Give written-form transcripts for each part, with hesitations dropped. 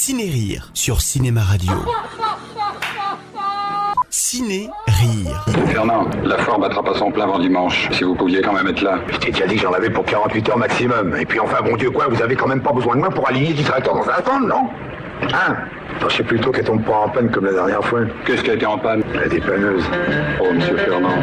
Ciné-Rire sur Cinéma Radio. Ciné-Rire. Fernand, la foire battra pas son plein avant dimanche. Si vous pouviez quand même être là. Je t'ai déjà dit que j'en avais pour 48 heures maximum. Et puis enfin, bon Dieu quoi, vous avez quand même pas besoin de moi pour aligner 10 tracteurs dans un stand, non? Hein? Pensez plutôt qu'elle tombe pas en panne comme la dernière fois. Qu'est-ce qui a été en panne? La dépanneuse. Oh, monsieur Fernand.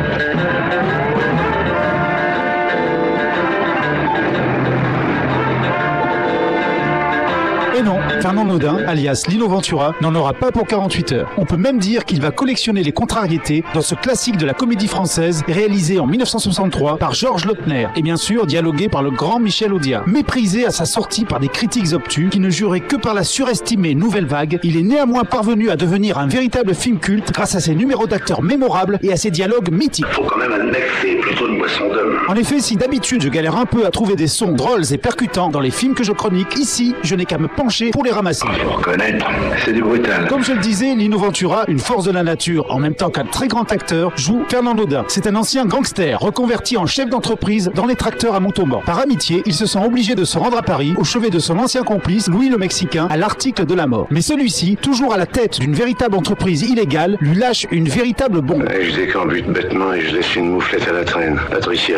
Et non, Fernand Naudin, alias Lino Ventura, n'en aura pas pour 48 heures. On peut même dire qu'il va collectionner les contrariétés dans ce classique de la comédie française réalisé en 1963 par Georges Lautner et bien sûr dialogué par le grand Michel Audiard. Méprisé à sa sortie par des critiques obtus qui ne juraient que par la surestimée Nouvelle Vague, il est néanmoins parvenu à devenir un véritable film culte grâce à ses numéros d'acteurs mémorables et à ses dialogues mythiques. Faut quand même admettre que c'est plutôt une boisson d'homme. En effet, si d'habitude je galère un peu à trouver des sons drôles et percutants dans les films que je chronique, ici, je n'ai qu'à me pencher pour les ramasser. Faut reconnaître, c'est du brutal. Comme je le disais, Lino Ventura, une force de la nature, en même temps qu'un très grand acteur, joue Fernand Naudin. C'est un ancien gangster, reconverti en chef d'entreprise dans les tracteurs à Montauban. Par amitié, il se sent obligé de se rendre à Paris, au chevet de son ancien complice, Louis le Mexicain, à l'article de la mort. Mais celui-ci, toujours à la tête d'une véritable entreprise illégale, lui lâche une véritable bombe. Je décambute bêtement et je laisse une mouflette à la traîne. Patricia,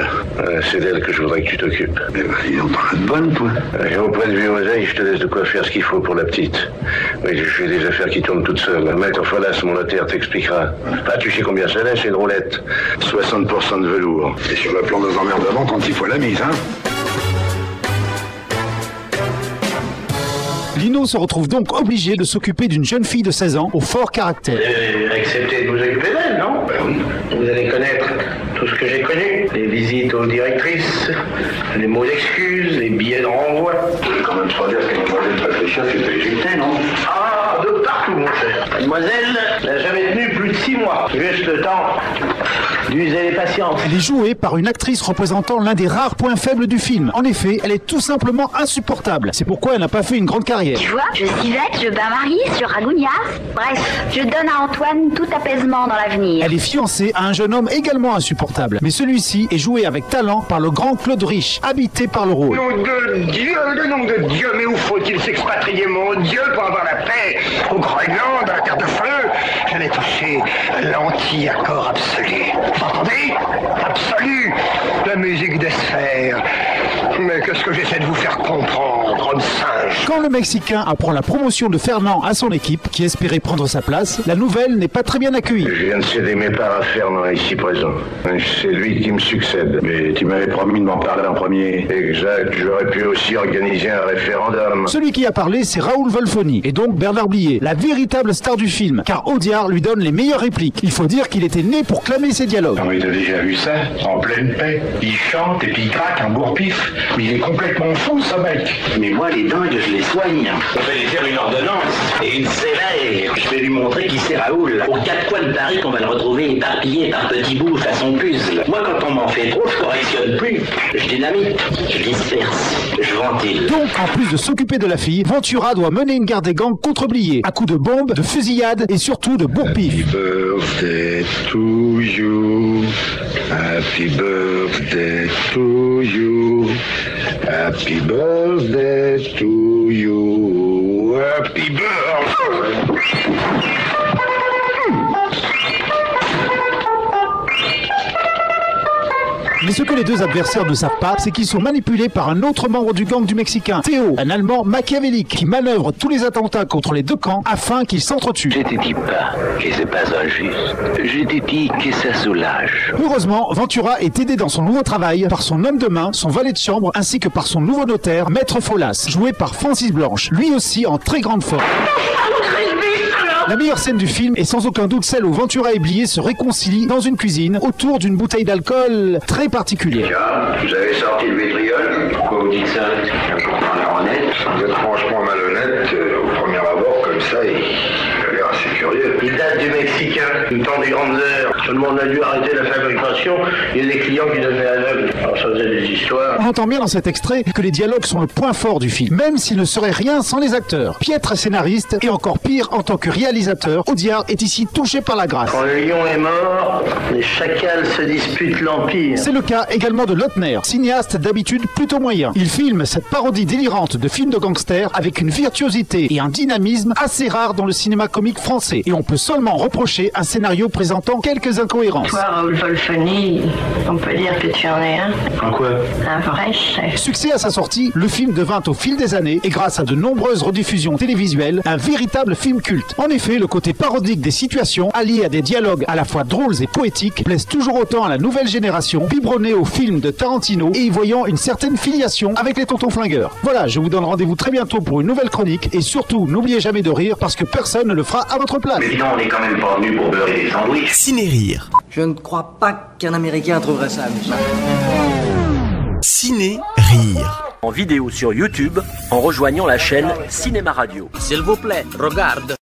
c'est d'elle que je voudrais que tu t'occupes. Mais vas-y, on parle de bonne, toi. Auprès de Vioseille, je te laisse de quoi faire ce qu'il faut pour la petite. Oui, je fais des affaires qui tournent toutes seules. Maître Folas, mon notaire, t'expliquera. Ah, tu sais combien ça laisse, une roulette? 60% de velours. Et sur le plan des emmerdements, quand il faut la mise, hein? Lino se retrouve donc obligé de s'occuper d'une jeune fille de 16 ans au fort caractère. Acceptez de vous occuper d'elle, non? Ben oui. Vous allez connaître tout ce que j'ai connu. Les visites aux directrices, les mots d'excuses, les billets de renvoi. Je vais quand même pas dire que mademoiselle Patricia s'est éjectée, non? Ah, de partout, mon cher. Mademoiselle n'a jamais tenu plus de 6 mois. Juste le temps d'user les patiences. Elle est jouée par une actrice représentant l'un des rares points faibles du film. En effet, elle est tout simplement insupportable. C'est pourquoi elle n'a pas fait une grande carrière. Tu vois, je cisaille, je bats Marie sur Ragounias. Bref, je donne à Antoine tout apaisement dans l'avenir. Elle est fiancée à un jeune homme également insupportable. Mais celui-ci est joué avec talent par le grand Claude Rich, habité par le rôle. Nom de Dieu, mais où faut-il s'expatrier, mon Dieu, pour avoir la paix? Au Groenland, à la Terre de Feu, j'allais toucher l'anti-accord absolu. Vous entendez? Absolu! La musique des sphères. Mais qu'est-ce que j'essaie de vous faire comprendre, homme singe? Quand le Mexicain apprend la promotion de Fernand à son équipe, qui espérait prendre sa place, la nouvelle n'est pas très bien accueillie. Je viens de céder mes parts à Fernand, ici présent. C'est lui qui me succède. Mais tu m'avais promis de m'en parler en premier. Exact, j'aurais pu aussi organiser un référendum. Celui qui a parlé, c'est Raoul Wolfoni, et donc Bernard Blier, la véritable star du film, car Audiard lui donne les meilleures répliques. Il faut dire qu'il était né pour clamer ses dialogues. Ah oui, t'as déjà vu ça? En pleine paix. Il chante et puis il craque un bourre-pif. Mais il est complètement fou, ce mec. Mais moi, les dingues, je les soigne. On va lui faire une ordonnance et une sévère. Je vais lui montrer qui c'est Raoul. Aux 4 coins de Paris qu'on va le retrouver éparpillé par petits bouts façon puzzle. Moi, quand on m'en fait trop, je correctionne plus. Je dynamite, je disperse, je ventile. Donc, en plus de s'occuper de la fille, Ventura doit mener une guerre des gangs contre Blier, à coups de bombes, de fusillades et surtout de bourre-pif. Happy birthday to you. Happy birthday to you. Happy birthday to you. Happy birthday. Mais ce que les deux adversaires ne savent pas, c'est qu'ils sont manipulés par un autre membre du gang du Mexicain, Théo, un Allemand machiavélique, qui manœuvre tous les attentats contre les deux camps afin qu'ils s'entretuent. Je te dis pas que c'est pas injuste. Je te dis que ça soulage. Heureusement, Ventura est aidé dans son nouveau travail par son homme de main, son valet de chambre, ainsi que par son nouveau notaire, Maître Folas, joué par Francis Blanche, lui aussi en très grande forme. La meilleure scène du film est sans aucun doute celle où Ventura et Blier se réconcilient dans une cuisine autour d'une bouteille d'alcool très particulière. Tiens, vous avez sorti le vitriol? Pourquoi vous dites ça? Pour parler honnête. Vous êtes franchement malhonnête. Au premier abord, comme ça, il a l'air assez curieux. Il date du Mexicain, du temps des grandes heures. Seulement on a dû arrêter la fabrication, il y a des clients qui devenaient aveugles. Alors ça faisait des histoires. On entend bien dans cet extrait que les dialogues sont le point fort du film, même s'il ne serait rien sans les acteurs. Piètre scénariste et encore pire en tant que réalisateur, Audiard est ici touché par la grâce. Quand le lion est mort, les chacals se disputent l'Empire. C'est le cas également de Lautner, cinéaste d'habitude plutôt moyen. Il filme cette parodie délirante de films de gangsters avec une virtuosité et un dynamisme assez rares dans le cinéma comique français. Et on peut seulement reprocher un scénario présentant quelques incohérences. Toi, Raoul Wolfoni, on peut dire que tu en es un. En quoi? Un vrai chef. Succès à sa sortie, le film devint au fil des années, et grâce à de nombreuses rediffusions télévisuelles, un véritable film culte. En effet, le côté parodique des situations, allié à des dialogues à la fois drôles et poétiques, plaise toujours autant à la nouvelle génération, biberonnée aux films de Tarantino et y voyant une certaine filiation avec les tontons flingueurs. Voilà, je vous donne rendez-vous très bientôt pour une nouvelle chronique, et surtout, n'oubliez jamais de rire parce que personne ne le fera à votre place. Mais dis donc, on est quand même pas venu pour beurrer des sandwichs. Ciné-Rire. Je ne crois pas qu'un Américain trouverait ça amusant. Ciné-Rire. En vidéo sur YouTube en rejoignant la chaîne Cinéma Radio. S'il vous plaît, regarde.